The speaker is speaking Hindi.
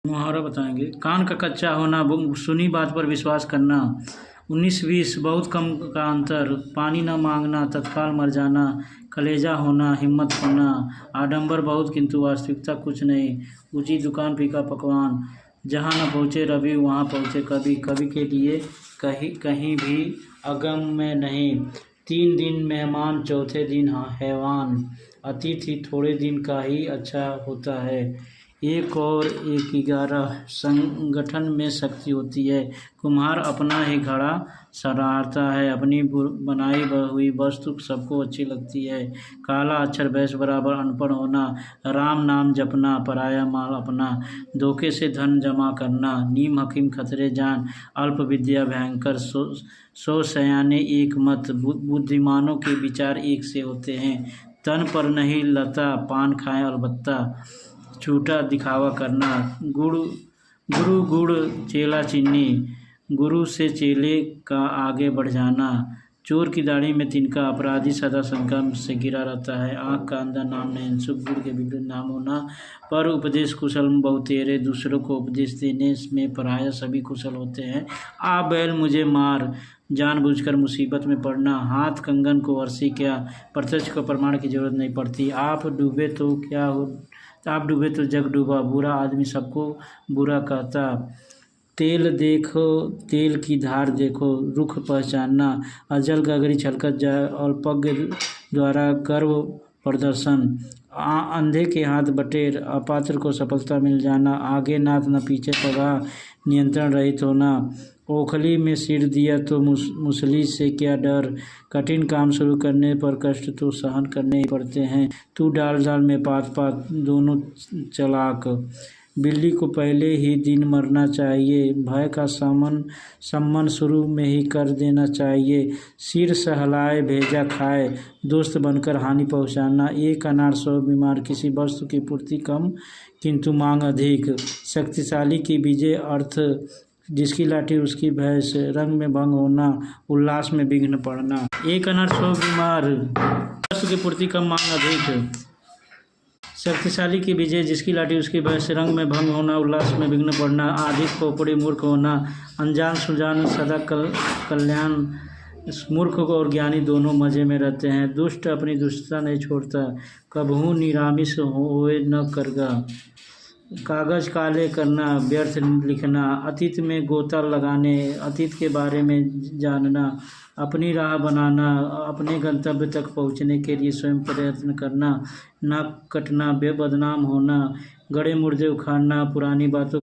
मुहावरा बताएंगे। कान का कच्चा होना, सुनी बात पर विश्वास करना, 19-20 बहुत कम का अंतर, पानी न मांगना, तत्काल मर जाना, कलेजा होना, हिम्मत होना, आडंबर बहुत किंतु वास्तविकता कुछ नहीं, ऊंची दुकान फीका पकवान, जहाँ न पहुँचे रवि वहाँ पहुँचे कवि, कवि के लिए कहीं कहीं भी अगम में नहीं, 3 दिन मेहमान चौथे दिन हैवान, अतिथि थोड़े दिन का ही अच्छा होता है, 1 और 1 11, संगठन में शक्ति होती है, कुम्हार अपना ही घड़ा सराहता है, अपनी बनाई हुई वस्तु सबको अच्छी लगती है, काला अक्षर भैंस बराबर अनपढ़ होना, राम नाम जपना, पराया माल अपना, धोखे से धन जमा करना, नीम हकीम खतरे जान, अल्प विद्या भयंकर, 100 सयाने एक मत, बुद्धिमानों के विचार एक से होते हैं, तन पर नहीं लता, पान खाएं अलबत्ता, झूठा दिखावा करना, गुरु गुड़ चेला चीनी, गुरु से चेले का आगे बढ़ जाना, चोर की दाढ़ी में तिनका, अपराधी सदा शंका से गिरा रहता है, आँख का अंधा नाम नहीं, सुख गुड़ के विपरीत नाम होना, पर उपदेश कुशल बहुतेरे, दूसरों को उपदेश देने में पराया सभी कुशल होते हैं, आ बैल मुझे मार, जानबूझकर मुसीबत में पड़ना, हाथ कंगन को अर्सी क्या, प्रत्यक्ष को प्रमाण की जरूरत नहीं पड़ती, आप डूबे तो जग डूबा, बुरा आदमी सबको बुरा कहता, तेल देखो तेल की धार देखो, रुख पहचानना, अजल गगरी छलकत जाए, अल्पज्ञ द्वारा गर्व प्रदर्शन, अंधे के हाथ बटेर, अपात्र को सफलता मिल जाना, आगे नाथ न पीछे पगा, नियंत्रण रहित होना, ओखली में सिर दिया तो मुसली से क्या डर, कठिन काम शुरू करने पर कष्ट तो सहन करने ही पड़ते हैं, तू डाल डाल में पात पात दोनों चलाक, बिल्ली को पहले ही दिन मरना चाहिए, भय का सम्मन शुरू में ही कर देना चाहिए, सिर सहलाए भेजा खाए, दोस्त बनकर हानि पहुंचाना, 1 अनार 100 बीमार, किसी वस्तु की पूर्ति कम किंतु मांग अधिक, शक्तिशाली की विजय अर्थ, जिसकी लाठी उसकी भैंस, रंग में भंग होना, उल्लास में विघ्न पड़ना, 1 अनार 100 बीमार, वस्तु की पूर्ति कम मांग अधिक, शक्तिशाली की विजय, जिसकी लाठी उसकी भैंस, रंग में भंग होना, उल्लास में विघ्न पड़ना, अधिक खोपड़ी मूर्ख होना, अनजान सुजान सदा कल्याण, मूर्ख और ज्ञानी दोनों मजे में रहते हैं, दुष्ट अपनी दुष्टता नहीं छोड़ता, कबहू निरामिष होए न करगा, कागज काले करना, व्यर्थ लिखना, अतीत में गोता लगाने, अतीत के बारे में जानना, अपनी राह बनाना, अपने गंतव्य तक पहुंचने के लिए स्वयं प्रयत्न करना, नाक कटना, बदनाम होना, गड़े मुर्दे उखाड़ना, पुरानी बातों